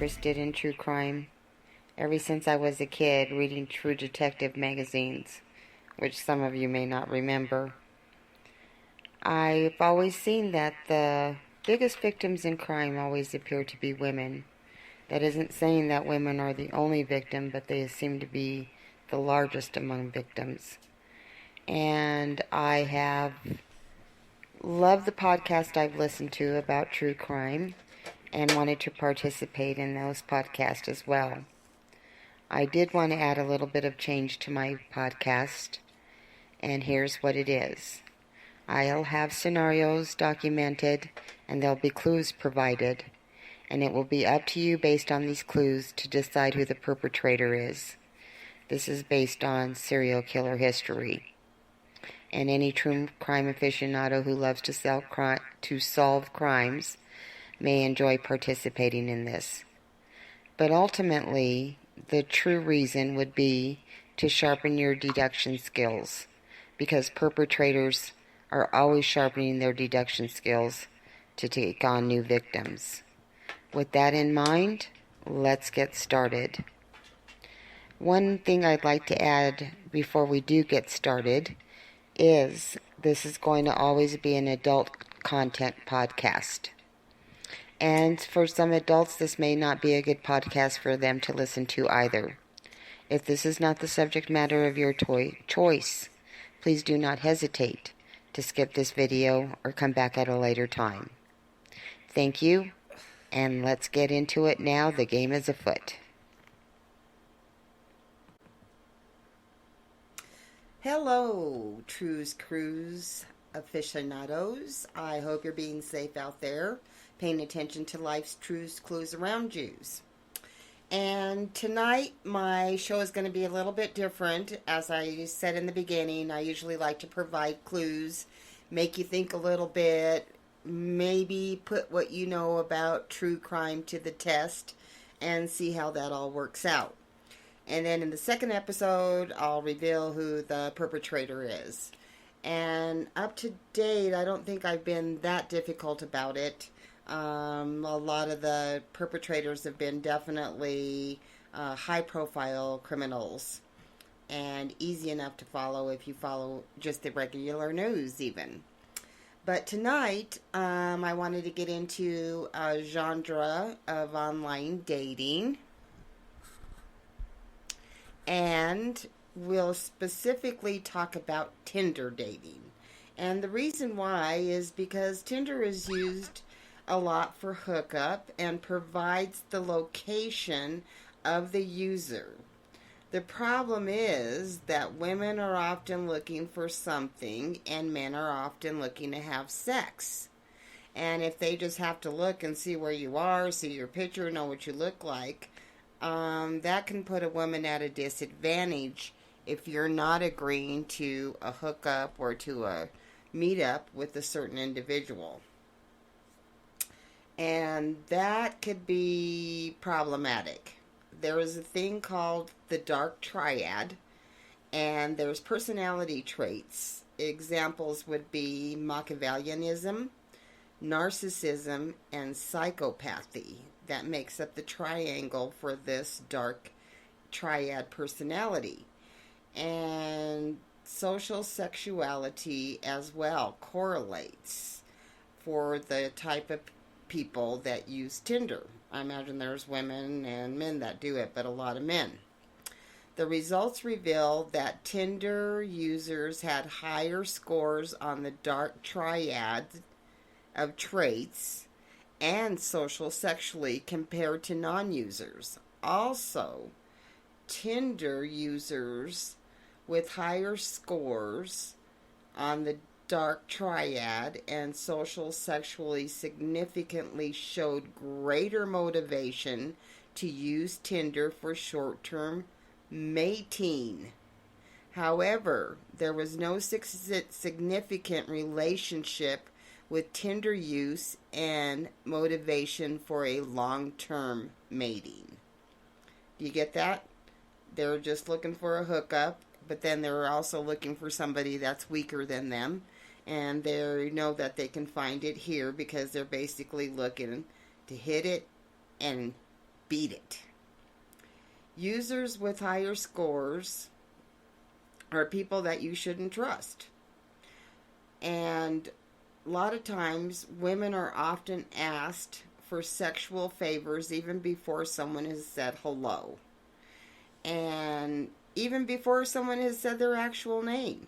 interested in true crime ever since I was a kid, reading True Detective magazines, which some of you may not remember. I've always seen that the biggest victims in crime always appear to be women. That isn't saying that women are the only victim, but they seem to be the largest among victims. And I have loved the podcast I've listened to about true crime and wanted to participate in those podcasts as well. I did want to add a little bit of change to my podcast, and here's what it is. I'll have scenarios documented, and there'll be clues provided, and it will be up to you based on these clues to decide who the perpetrator is. This is based on serial killer history, and any true crime aficionado who loves to solve crimes may enjoy participating in this. But ultimately, the true reason would be to sharpen your deduction skills, because perpetrators are always sharpening their deduction skills to take on new victims. With that in mind, let's get started. One thing I'd like to add before we do get started is this is going to always be an adult content podcast. And for some adults, this may not be a good podcast for them to listen to either. If this is not the subject matter of your choice, please do not hesitate to skip this video or come back at a later time. Thank you, and let's get into it now. The game is afoot. Hello, True's Cruise aficionados. I hope you're being safe out there, paying attention to life's truths, clues around you. And tonight, my show is going to be a little bit different. As I said in the beginning, I usually like to provide clues, make you think a little bit, maybe put what you know about true crime to the test, and see how that all works out. And then in the second episode, I'll reveal who the perpetrator is. And up to date, I don't think I've been that difficult about it. A lot of the perpetrators have been definitely high-profile criminals, and easy enough to follow if you follow just the regular news even. But tonight, I wanted to get into a genre of online dating, and we'll specifically talk about Tinder dating. And the reason why is because Tinder is used a lot for hookup and provides the location of the user. The problem is that women are often looking for something and men are often looking to have sex. And if they just have to look and see where you are, see your picture, know what you look like, that can put a woman at a disadvantage if you're not agreeing to a hookup or to a meetup with a certain individual. And that could be problematic. There is a thing called the Dark Triad, and there's personality traits. Examples would be Machiavellianism, narcissism, and psychopathy. That makes up the triangle for this Dark Triad personality. And social sexuality as well correlates for the type of people that use Tinder. I imagine there's women and men that do it, but a lot of men. The results reveal that Tinder users had higher scores on the Dark Triad of traits and social sexually compared to non-users. Also, Tinder users with higher scores on the Dark Triad and social sexually significantly showed greater motivation to use Tinder for short-term mating. However, there was no significant relationship with Tinder use and motivation for a long-term mating. Do you get that? They're just looking for a hookup, but then they're also looking for somebody that's weaker than them. And they know that they can find it here because they're basically looking to hit it and beat it. Users with higher scores are people that you shouldn't trust. And a lot of times, women are often asked for sexual favors even before someone has said hello. And even before someone has said their actual name.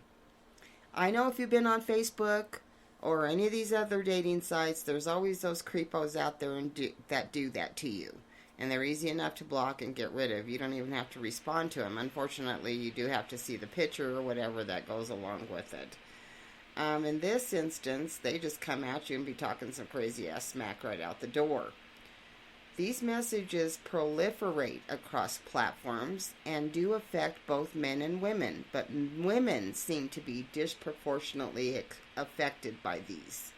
I know if you've been on Facebook or any of these other dating sites, there's always those creepos out there that do that to you. And they're easy enough to block and get rid of. You don't even have to respond to them. Unfortunately, you do have to see the picture or whatever that goes along with it. In this instance, they just come at you and be talking some crazy ass smack right out the door. These messages proliferate across platforms and do affect both men and women, but women seem to be disproportionately affected by these.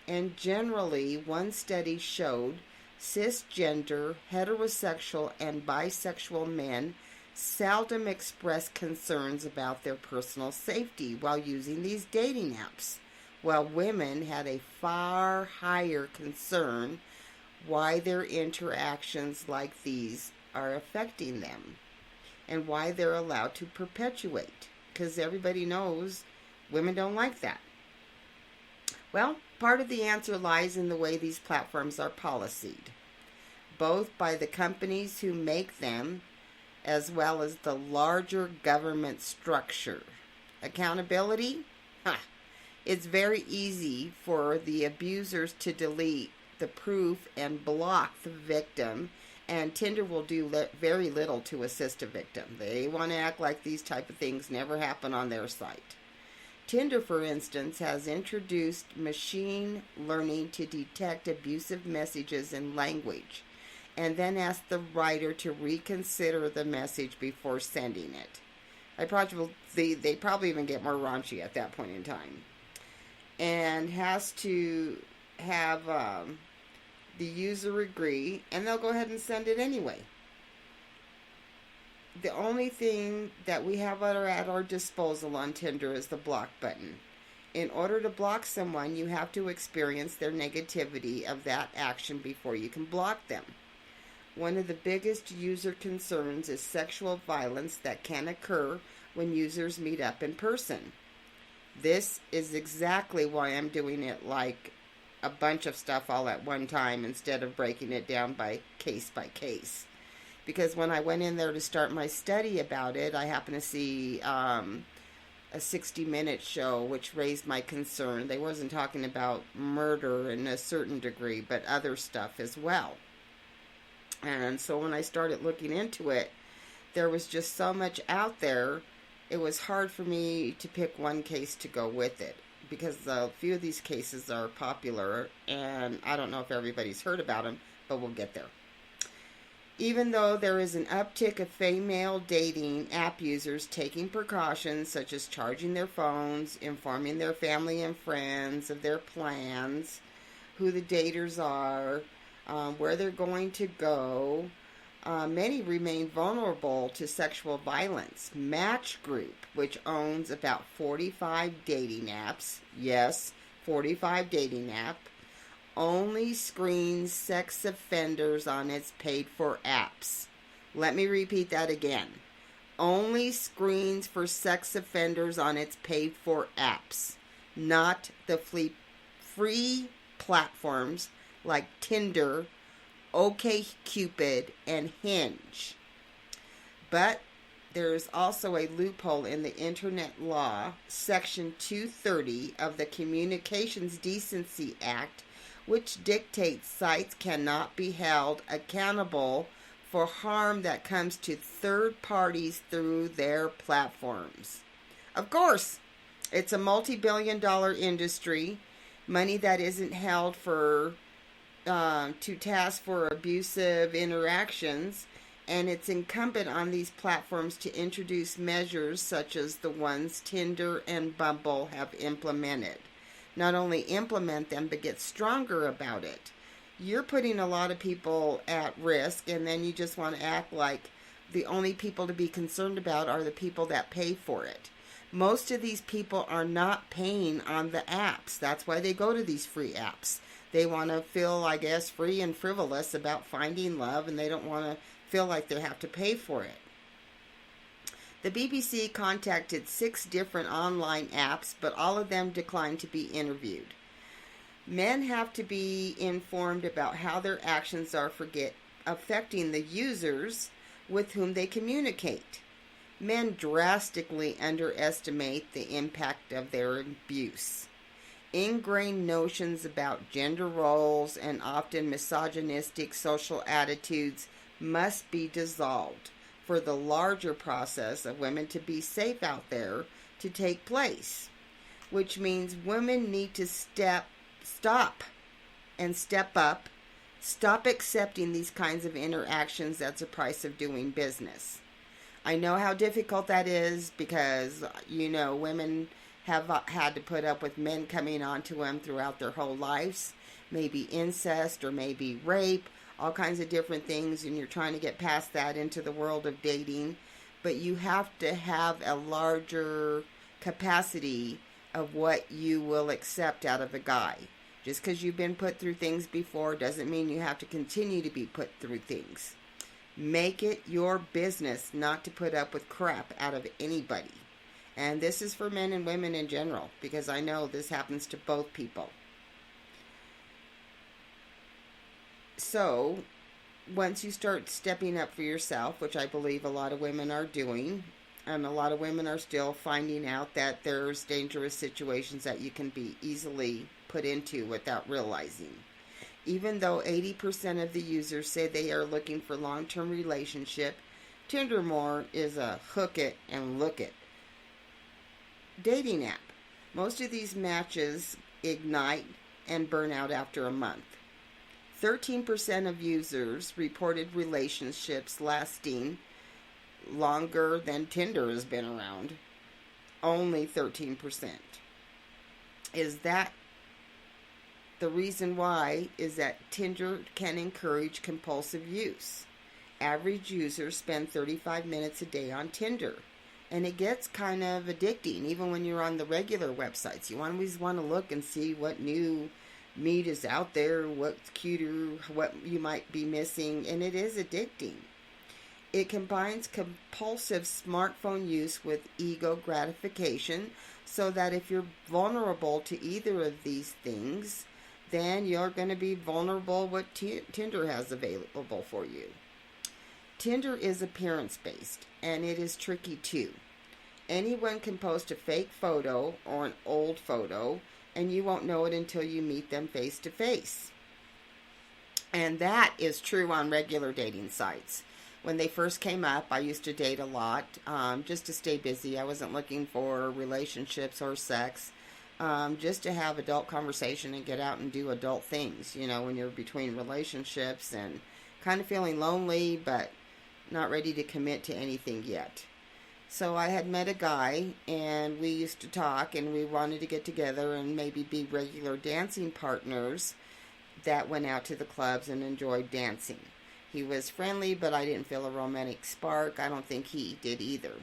And generally, one study showed cisgender, heterosexual, and bisexual men seldom express concerns about their personal safety while using these dating apps, while women had a far higher concern why their interactions like these are affecting them and why they're allowed to perpetuate, because everybody knows women don't like that. Well, part of the answer lies in the way these platforms are policied, both by the companies who make them as well as the larger government structure. Accountability? It's very easy for the abusers to delete the proof and block the victim, and Tinder will do very little to assist a victim. They want to act like these type of things never happen on their site. Tinder, for instance, has introduced machine learning to detect abusive messages in language, and then ask the writer to reconsider the message before sending it. They probably even get more raunchy at that point in time. And has to have the user agree, and they'll go ahead and send it anyway. The only thing that we have at our disposal on Tinder is the block button. In order to block someone, you have to experience their negativity of that action before you can block them. One of the biggest user concerns is sexual violence that can occur when users meet up in person. This is exactly why I'm doing it like a bunch of stuff all at one time instead of breaking it down by case. Because when I went in there to start my study about it, I happened to see a 60-minute show which raised my concern. They wasn't talking about murder in a certain degree, but other stuff as well. And so when I started looking into it, there was just so much out there, it was hard for me to pick one case to go with it, because a few of these cases are popular, and I don't know if everybody's heard about them, but we'll get there. Even though there is an uptick of female dating app users taking precautions such as charging their phones, informing their family and friends of their plans, who the daters are, where they're going to go, many remain vulnerable to sexual violence. Match Group, which owns about 45 dating apps, yes, 45 dating apps, only screens sex offenders on its paid-for apps. Let me repeat that again. Only screens for sex offenders on its paid-for apps, not the free platforms like Tinder, OkCupid, and Hinge. But there's also a loophole in the Internet Law, Section 230 of the Communications Decency Act, which dictates sites cannot be held accountable for harm that comes to third parties through their platforms. Of course, it's a multi-billion-dollar industry, money that isn't held for to task for abusive interactions, and it's incumbent on these platforms to introduce measures such as the ones Tinder and Bumble have implemented. Not only implement them, but get stronger about it. You're putting a lot of people at risk, and then you just want to act like the only people to be concerned about are the people that pay for it. Most of these people are not paying on the apps. That's why they go to these free apps. They want to feel, I guess, free and frivolous about finding love, and they don't want to feel like they have to pay for it. The BBC contacted 6 different online apps, but all of them declined to be interviewed. Men have to be informed about how their actions are affecting the users with whom they communicate. Men drastically underestimate the impact of their abuse. Ingrained notions about gender roles and often misogynistic social attitudes must be dissolved for the larger process of women to be safe out there to take place, which means women need to step up. Stop accepting these kinds of interactions. That's the price of doing business. I know how difficult that is because, women have had to put up with men coming on to them throughout their whole lives. Maybe incest or maybe rape, all kinds of different things, and you're trying to get past that into the world of dating. But you have to have a larger capacity of what you will accept out of a guy. Just because you've been put through things before doesn't mean you have to continue to be put through things. Make it your business not to put up with crap out of anybody. And this is for men and women in general, because I know this happens to both people. So, once you start stepping up for yourself, which I believe a lot of women are doing, and a lot of women are still finding out that there's dangerous situations that you can be easily put into without realizing. Even though 80% of the users say they are looking for long-term relationship, Tinder more is a hook it and look it dating app. Most of these matches ignite and burn out after a month. 13% of users reported relationships lasting longer than Tinder has been around. Only 13%. Is that the reason why is that Tinder can encourage compulsive use. Average users spend 35 minutes a day on Tinder. And it gets kind of addicting, even when you're on the regular websites. You always want to look and see what new meat is out there, what's cuter, what you might be missing, and it is addicting. It combines compulsive smartphone use with ego gratification, so that if you're vulnerable to either of these things, then you're going to be vulnerable what Tinder has available for you. Tinder is appearance-based, and it is tricky too. Anyone can post a fake photo or an old photo, and you won't know it until you meet them face-to-face. And that is true on regular dating sites. When they first came up, I used to date a lot just to stay busy. I wasn't looking for relationships or sex. Just to have adult conversation and get out and do adult things, when you're between relationships and kind of feeling lonely, but not ready to commit to anything yet. So I had met a guy, and we used to talk, and we wanted to get together and maybe be regular dancing partners that went out to the clubs and enjoyed dancing. He was friendly, but I didn't feel a romantic spark. I don't think he did either.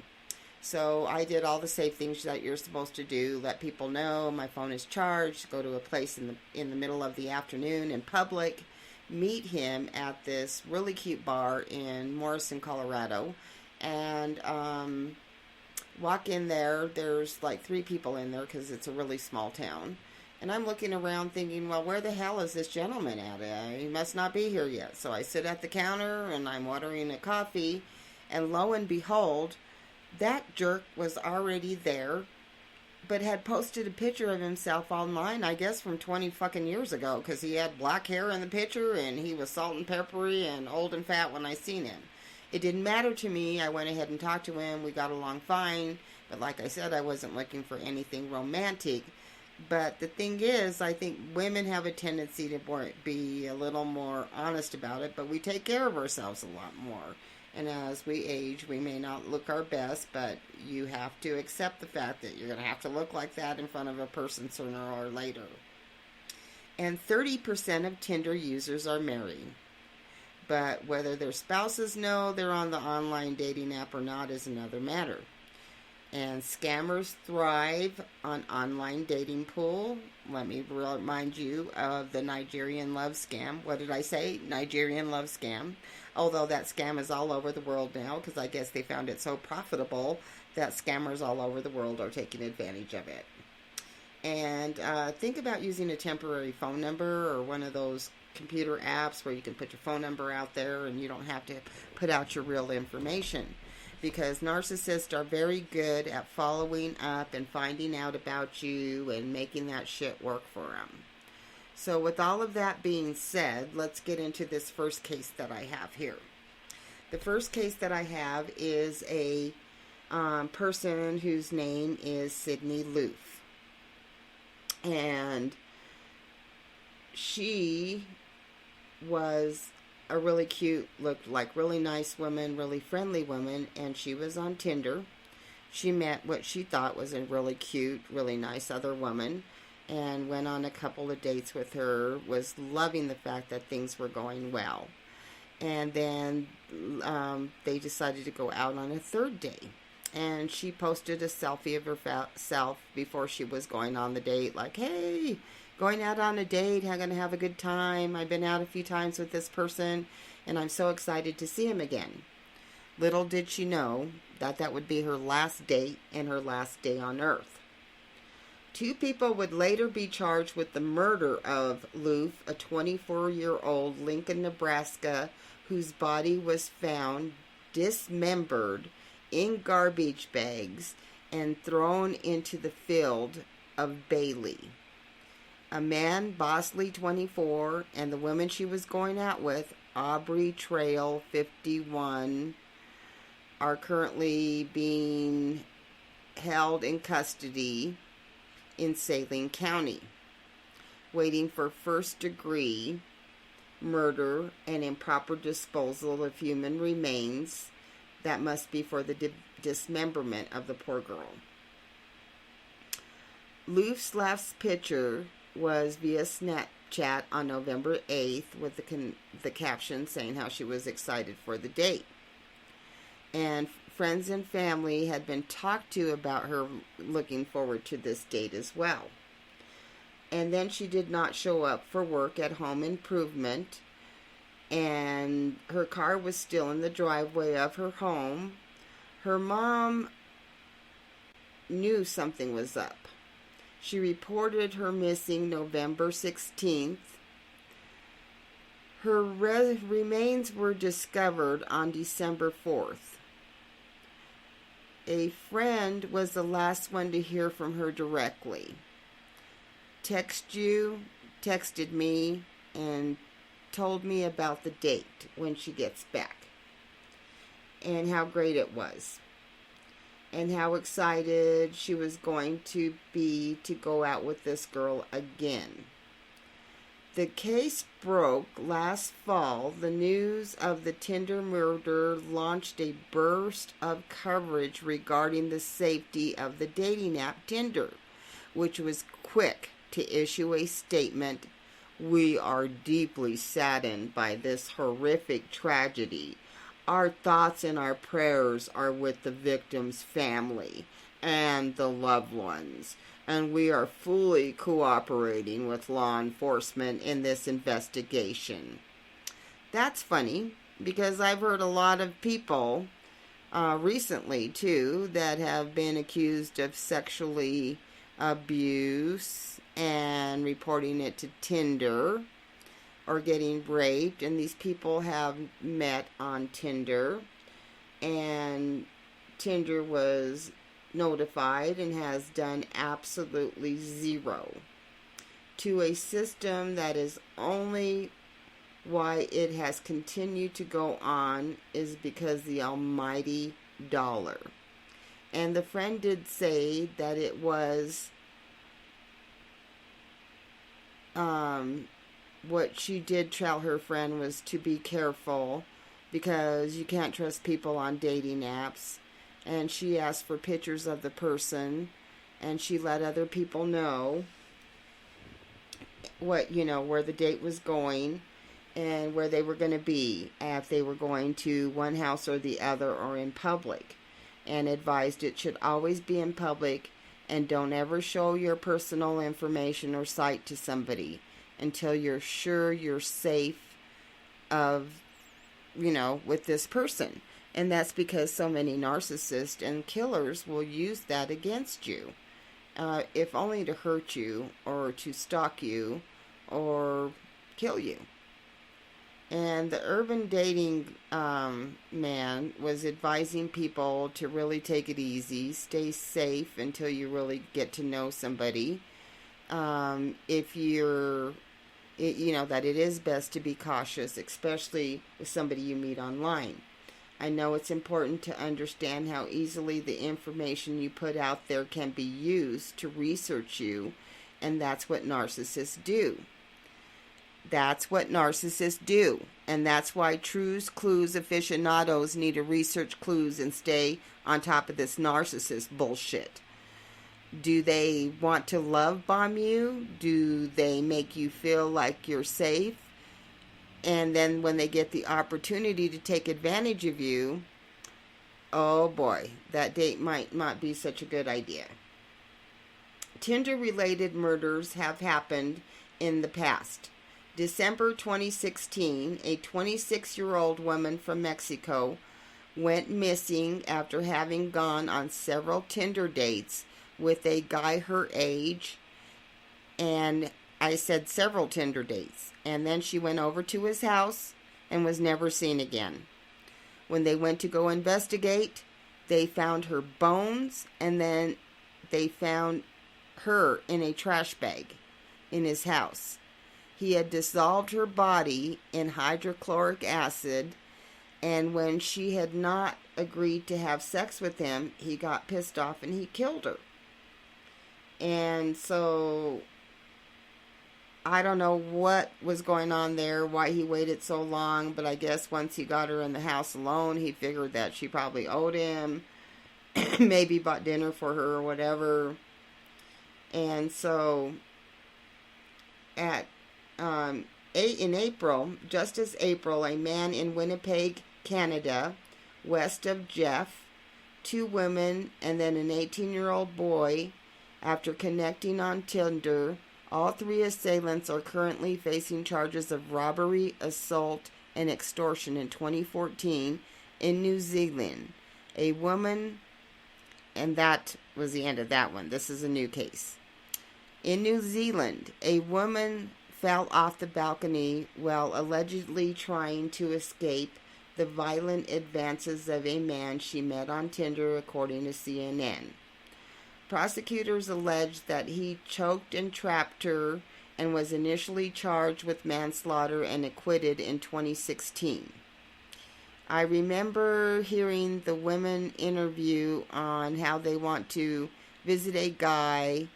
So I did all the safe things that you're supposed to do. Let people know my phone is charged. Go to a place in the middle of the afternoon in public. Meet him at this really cute bar in Morrison, Colorado. And walk in there. There's like 3 people in there because it's a really small town. And I'm looking around thinking, well, where the hell is this gentleman at? He must not be here yet. So I sit at the counter and I'm ordering a coffee. And lo and behold, that jerk was already there, but had posted a picture of himself online, I guess from 20 fucking years ago, because he had black hair in the picture, and he was salt and peppery and old and fat when I seen him. It didn't matter to me. I went ahead and talked to him. We got along fine, but like I said, I wasn't looking for anything romantic. But the thing is, I think women have a tendency to be a little more honest about it, but we take care of ourselves a lot more. And as we age, we may not look our best, but you have to accept the fact that you're going to have to look like that in front of a person sooner or later. And 30% of Tinder users are married. But whether their spouses know they're on the online dating app or not is another matter. And scammers thrive on online dating pool. Let me remind you of the Nigerian love scam. What did I say? Nigerian love scam. Although that scam is all over the world now, because I guess they found it so profitable that scammers all over the world are taking advantage of it. And think about using a temporary phone number or one of those computer apps where you can put your phone number out there and you don't have to put out your real information. Because narcissists are very good at following up and finding out about you and making that shit work for them. So with all of that being said, let's get into this first case that I have here. The first case that I have is a person whose name is Sidney Luth. And she was a really cute, looked like really nice woman, really friendly woman, and she was on Tinder. She met what she thought was a really cute, really nice other woman, and went on a couple of dates with her, was loving the fact that things were going well. And then they decided to go out on a third date. And she posted a selfie of herself before she was going on the date, like, hey, going out on a date, I'm going to have a good time. I've been out a few times with this person, and I'm so excited to see him again. Little did she know that that would be her last date and her last day on Earth. 2 people would later be charged with the murder of Loof, a 24-year-old Lincoln, Nebraska, whose body was found dismembered in garbage bags and thrown into the field of Bailey. A man, Bosley, 24, and the woman she was going out with, Aubrey Trail, 51, are currently being held in custody in Saline County, waiting for first-degree murder and improper disposal of human remains that must be for the dismemberment of the poor girl. Loof's last picture was via Snapchat on November 8th with the caption saying how she was excited for the date. And friends and family had been talked to about her looking forward to this date as well. And then she did not show up for work at Home Improvement, and her car was still in the driveway of her home. Her mom knew something was up. She reported her missing November 16th. Her remains were discovered on December 4th. A friend was the last one to hear from her directly. Texted me, and told me about the date when she gets back. And how great it was. And how excited she was going to be to go out with this girl again. The case broke last fall. The news of the Tinder murder launched a burst of coverage regarding the safety of the dating app Tinder, which was quick to issue a statement: "We are deeply saddened by this horrific tragedy. Our thoughts and our prayers are with the victim's family and the loved ones, and we are fully cooperating with law enforcement in this investigation." That's funny, because I've heard a lot of people recently, too, that have been accused of sexually abuse and reporting it to Tinder, or getting raped, and these people have met on Tinder, and Tinder was notified and has done absolutely zero to a system that is only why it has continued to go on is because the almighty dollar. And the friend did say that it was what she did tell her friend was to be careful, because you can't trust people on dating apps. And she asked for pictures of the person, and she let other people know what, where the date was going and where they were going to be, if they were going to one house or the other or in public. and advised it should always be in public, and don't ever show your personal information or site to somebody until you're sure you're safe of, with this person. And that's because so many narcissists and killers will use that against you, if only to hurt you or to stalk you or kill you. And the urban dating man was advising people to really take it easy, stay safe until you really get to know somebody. If you're, that it is best to be cautious, especially with somebody you meet online. I know it's important to understand how easily the information you put out there can be used to research you, and that's what narcissists do. That's what narcissists do. And that's why trues, clues, aficionados need to research clues and stay on top of this narcissist bullshit. Do they want to love bomb you? Do they make you feel like you're safe? And then when they get the opportunity to take advantage of you, oh boy, that date might not be such a good idea. Tinder-related murders have happened in the past. December 2016, a 26-year-old woman from Mexico went missing after having gone on several Tinder dates with a guy her age, and I said several Tinder dates, and then she went over to his house and was never seen again. When they went to go investigate, they found her bones, and then they found her in a trash bag in his house. He had dissolved her body in hydrochloric acid, and when she had not agreed to have sex with him, he got pissed off and he killed her. And so I don't know what was going on there, why he waited so long, but I guess once he got her in the house alone, he figured that she probably owed him, maybe bought dinner for her or whatever. And so in April, just as April, a man in Winnipeg, Canada, west of Jeff, 2 women, and then an 18-year-old boy, after connecting on Tinder, all 3 assailants are currently facing charges of robbery, assault, and extortion in 2014 in New Zealand. A woman, and that was the end of that one. This is a new case. In New Zealand, a woman fell off the balcony while allegedly trying to escape the violent advances of a man she met on Tinder, according to CNN. Prosecutors alleged that he choked and trapped her and was initially charged with manslaughter and acquitted in 2016. I remember hearing the women interview on how they want to visit a guy,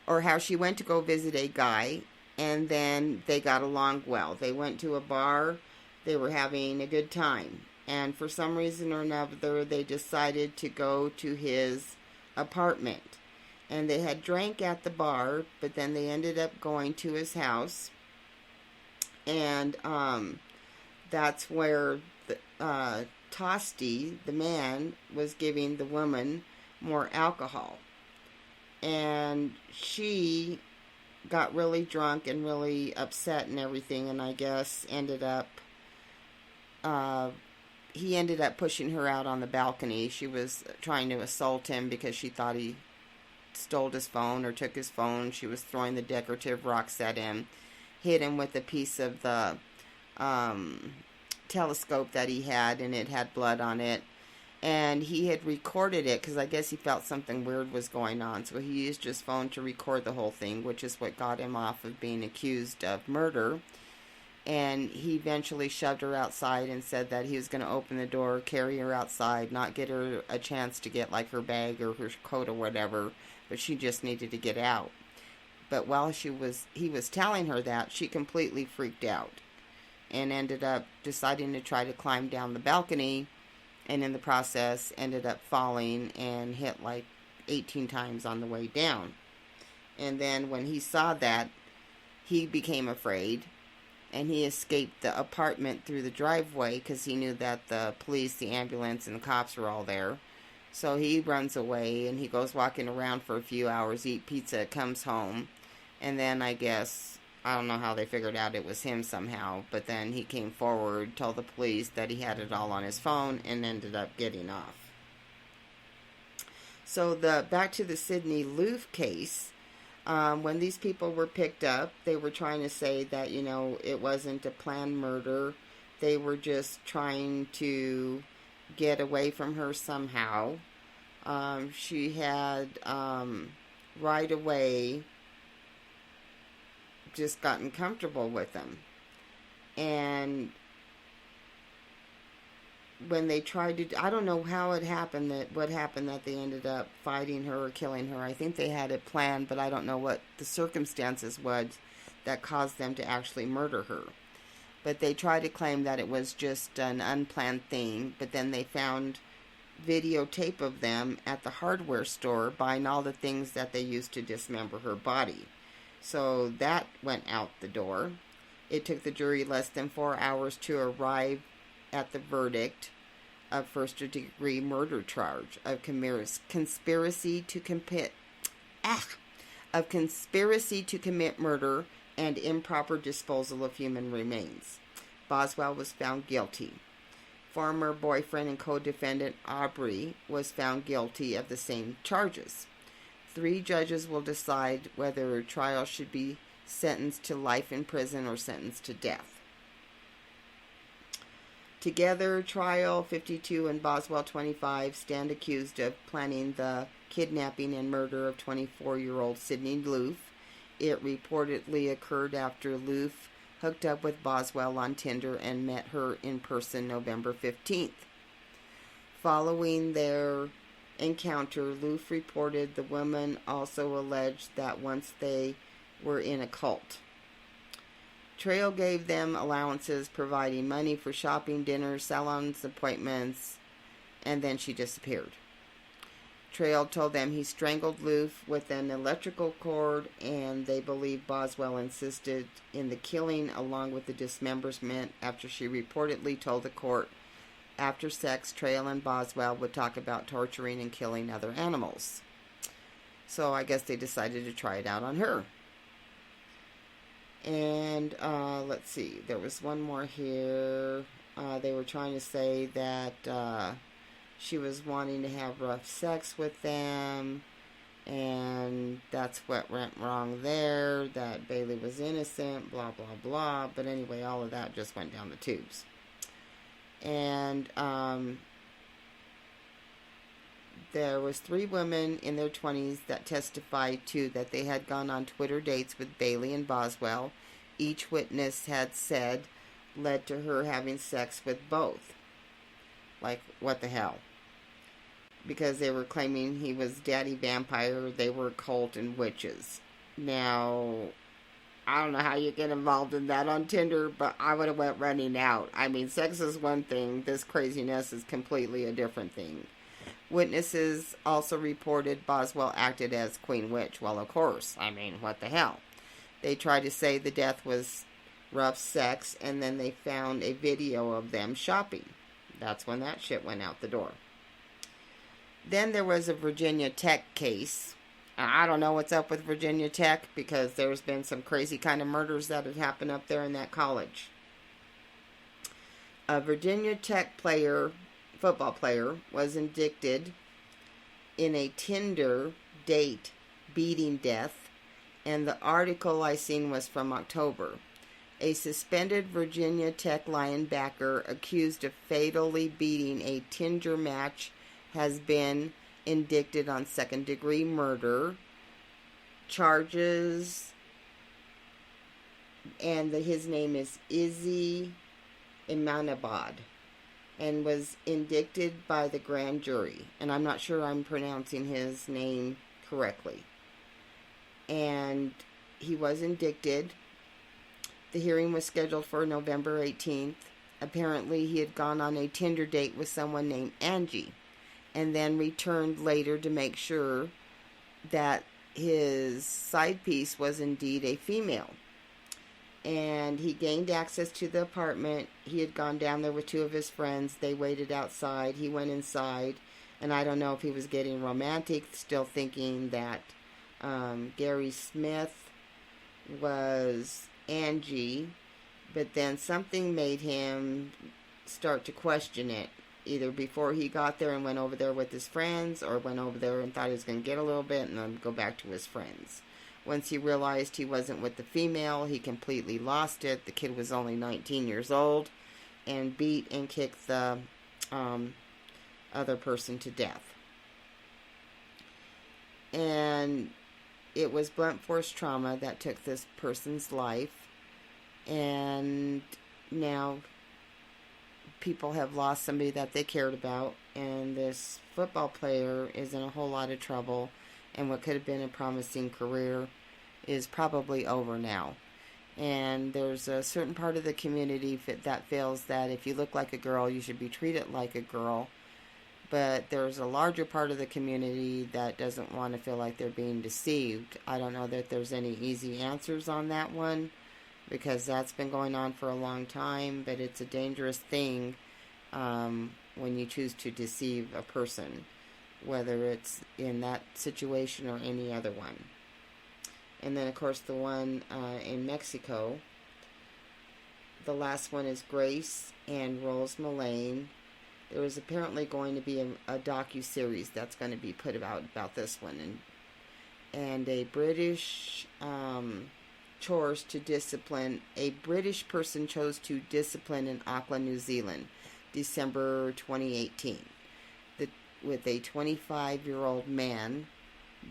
or how she went to go visit a guy, and then they got along well. They went to a bar, they were having a good time, and for some reason or another, they decided to go to his apartment. And they had drank at the bar, but then they ended up going to his house, and that's where Tosti, the man, was giving the woman more alcohol. And she got really drunk and really upset and everything, and I guess he ended up pushing her out on the balcony. She was trying to assault him because she thought he stole his phone or took his phone. She was throwing the decorative rocks at him, hit him with a piece of the telescope that he had, and it had blood on it. And he had recorded it because I guess he felt something weird was going on. So he used his phone to record the whole thing, which is what got him off of being accused of murder. And he eventually shoved her outside and said that he was going to open the door, carry her outside, not get her a chance to get like her bag or her coat or whatever, but she just needed to get out. But while he was telling her that, she completely freaked out and ended up deciding to try to climb down the balcony, and in the process ended up falling and hit like 18 times on the way down. And then when he saw that, he became afraid, and he escaped the apartment through the driveway because he knew that the police, the ambulance, and the cops were all there. So he runs away and he goes walking around for a few hours, eat pizza, comes home, and then I guess, I don't know how they figured out it was him somehow, but then he came forward, told the police that he had it all on his phone, and ended up getting off. So back to the Sidney Luth case, when these people were picked up, they were trying to say that, it wasn't a planned murder. They were just trying to get away from her somehow. She had right away just gotten comfortable with them. And when they tried to, I don't know how it happened, that they ended up fighting her or killing her. I think they had it planned, but I don't know what the circumstances was that caused them to actually murder her. But they tried to claim that it was just an unplanned thing, but then they found videotape of them at the hardware store buying all the things that they used to dismember her body. So that went out the door. It took the jury less than 4 hours to arrive at the verdict of first-degree murder charge of conspiracy to commit murder and improper disposal of human remains. Boswell was found guilty. Former boyfriend and co-defendant Aubrey was found guilty of the same charges. 3 judges will decide whether a trial should be sentenced to life in prison or sentenced to death. Together, Trial 52 and Boswell 25 stand accused of planning the kidnapping and murder of 24-year-old Sidney Luth. It reportedly occurred after Loof hooked up with Boswell on Tinder and met her in person November 15th. Following their encounter, Loof reported the woman also alleged that once they were in a cult. Trail gave them allowances, providing money for shopping, dinners, salons, appointments, and then she disappeared. Trail told them he strangled Loof with an electrical cord, and they believe Boswell insisted in the killing along with the dismemberment after she reportedly told the court after sex, Trail and Boswell would talk about torturing and killing other animals. So I guess they decided to try it out on her. And let's see, there was one more here. They were trying to say that she was wanting to have rough sex with them, and that's what went wrong there, that Bailey was innocent, blah, blah, blah. But anyway, all of that just went down the tubes. And there was 3 women in their 20s that testified too that they had gone on Twitter dates with Bailey and Boswell. Each witness had said led to her having sex with both. Like, what the hell? Because they were claiming he was daddy vampire, they were a cult and witches. Now, I don't know how you get involved in that on Tinder, but I would have went running out. I mean, sex is one thing, this craziness is completely a different thing. Witnesses also reported Boswell acted as Queen Witch. Well, of course. I mean, what the hell? They tried to say the death was rough sex, and then they found a video of them shopping. That's when that shit went out the door. Then there was a Virginia Tech case. I don't know what's up with Virginia Tech, because there's been some crazy kind of murders that had happened up there in that college. A Virginia Tech football player, was indicted in a Tinder date beating death, and the article I seen was from October. A suspended Virginia Tech linebacker accused of fatally beating a Tinder match has been indicted on second-degree murder charges, and his name is Izzy Imanabad, and was indicted by the grand jury. And I'm not sure I'm pronouncing his name correctly. And he was indicted. The hearing was scheduled for November 18th. Apparently, he had gone on a Tinder date with someone named Angie, and then returned later to make sure that his side piece was indeed a female. And he gained access to the apartment. He had gone down there with 2 of his friends. They waited outside. He went inside. And I don't know if he was getting romantic, still thinking that Gary Smith was Angie, but then something made him start to question it, either before he got there and went over there with his friends, or went over there and thought he was going to get a little bit and then go back to his friends. Once he realized he wasn't with the female, he completely lost it. The kid was only 19 years old, and beat and kicked the other person to death. And it was blunt force trauma that took this person's life, and now people have lost somebody that they cared about, and this football player is in a whole lot of trouble, and what could have been a promising career is probably over now. And there's a certain part of the community that feels that if you look like a girl, you should be treated like a girl. But there's a larger part of the community that doesn't want to feel like they're being deceived. I don't know that there's any easy answers on that one, because that's been going on for a long time, but it's a dangerous thing when you choose to deceive a person, whether it's in that situation or any other one. And then, of course, the one in Mexico. The last one is Grace and Rose Mullane. There is apparently going to be a docu-series that's going to be put about this one. And a British a British person chose to discipline in Auckland, New Zealand, December 2018, with a 25-year-old man,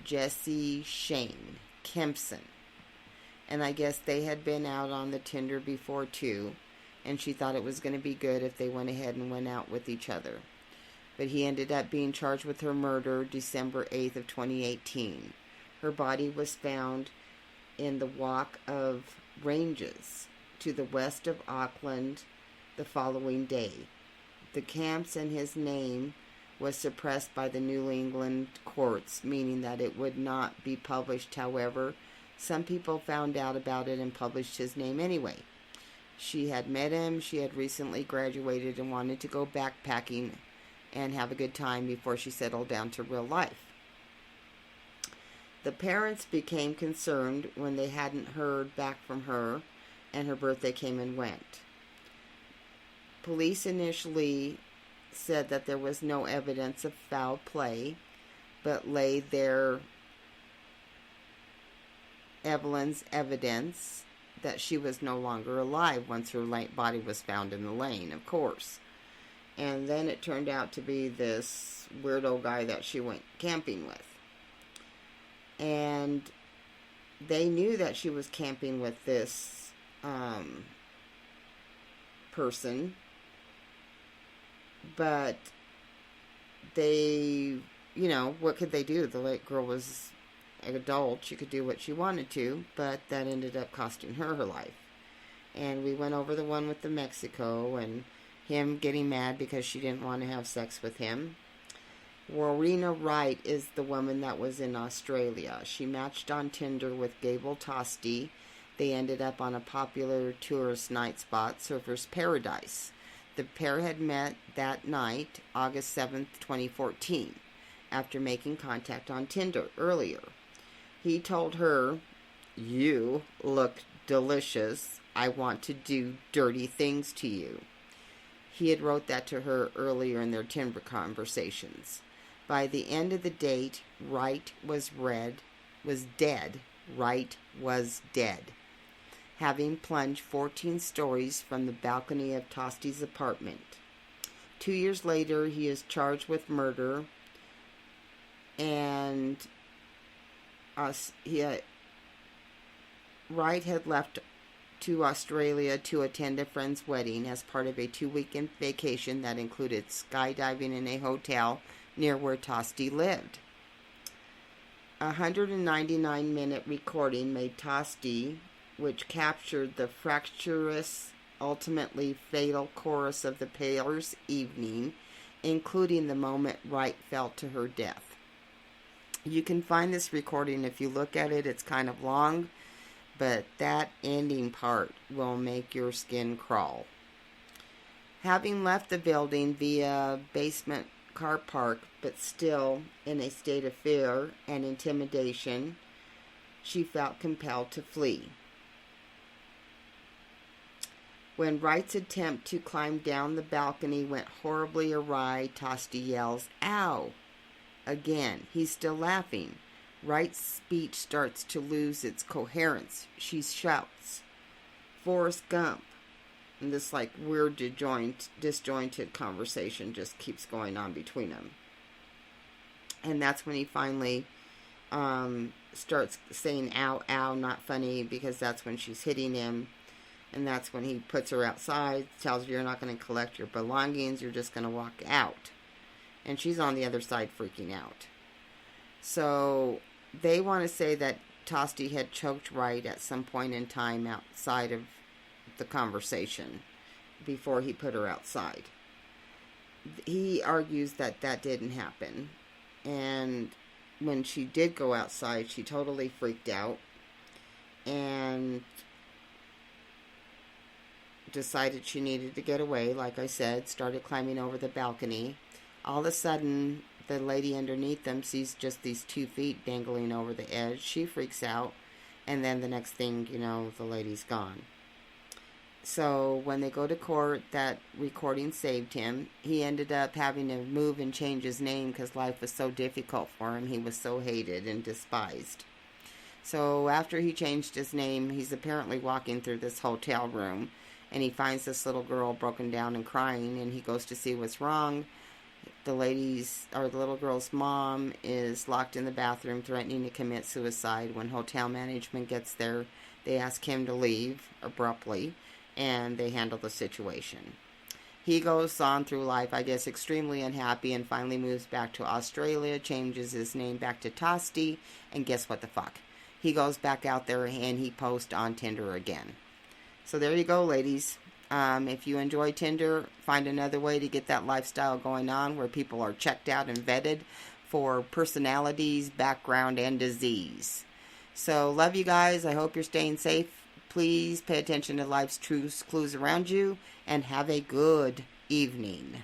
Jesse Shane Kempson. And I guess they had been out on the Tinder before too, and she thought it was going to be good if they went ahead and went out with each other. But he ended up being charged with her murder December 8th of 2018. Her body was found in the Walk of Ranges to the west of Auckland the following day. The camps and his name was suppressed by the New England courts, meaning that it would not be published. However, some people found out about it and published his name anyway. She had met him, she had recently graduated and wanted to go backpacking and have a good time before she settled down to real life. The parents became concerned when they hadn't heard back from her, and her birthday came and went. Police initially said that there was no evidence of foul play, but laid there Evelyn's evidence that she was no longer alive once her body was found in the lane, of course. And then it turned out to be this weirdo guy that she went camping with. And they knew that she was camping with this person, but they, what could they do? The late girl was an adult. She could do what she wanted to, but that ended up costing her life. And we went over the one with the Mexico and him getting mad because she didn't want to have sex with him. Rorina Wright is the woman that was in Australia. She matched on Tinder with Gable Tosti. They ended up on a popular tourist night spot, Surfer's Paradise. The pair had met that night, August 7th, 2014, after making contact on Tinder earlier. He told her, "You look delicious. I want to do dirty things to you." He had wrote that to her earlier in their Tinder conversations. By the end of the date, Wright was dead. Wright was dead, having plunged 14 stories from the balcony of Tosti's apartment. 2 years later, he is charged with murder, and Wright had left to Australia to attend a friend's wedding as part of a 2-weekend vacation that included skydiving in a hotel near where Tosti lived. A 199-minute recording made Tosti, which captured the fractious, ultimately fatal chorus of the pair's evening, including the moment Wright fell to her death. You can find this recording if you look at it. It's kind of long, but that ending part will make your skin crawl. Having left the building via basement car park, but still in a state of fear and intimidation, she felt compelled to flee. When Wright's attempt to climb down the balcony went horribly awry, Tosti yells, "Ow!" Again, he's still laughing. Wright's speech starts to lose its coherence. She shouts, "Forrest Gump." And this like weird disjointed conversation just keeps going on between them. And that's when he finally starts saying, "Ow, ow," not funny, because that's when she's hitting him. And that's when he puts her outside, tells her, "You're not going to collect your belongings, you're just going to walk out." And she's on the other side freaking out. So they want to say that Tosti had choked Wright at some point in time outside of the conversation before he put her outside. He argues that that didn't happen. And when she did go outside, she totally freaked out and decided she needed to get away, like I said, started climbing over the balcony. All of a sudden, the lady underneath them sees just these 2 feet dangling over the edge. She freaks out, and then the next thing you know, the lady's gone. So when they go to court, that recording saved him. He ended up having to move and change his name because life was so difficult for him. He was so hated and despised. So after he changed his name, he's apparently walking through this hotel room, and he finds this little girl broken down and crying, and he goes to see what's wrong. The little girl's mom is locked in the bathroom threatening to commit suicide. When hotel management gets there, they ask him to leave abruptly, and they handle the situation. He goes on through life, I guess, extremely unhappy, and finally moves back to Australia, changes his name back to Tosti, and guess what the fuck? He goes back out there and he posts on Tinder again. So there you go, ladies. If you enjoy Tinder, find another way to get that lifestyle going on where people are checked out and vetted for personalities, background, and disease. So love you guys. I hope you're staying safe. Please pay attention to life's truths, clues around you, and have a good evening.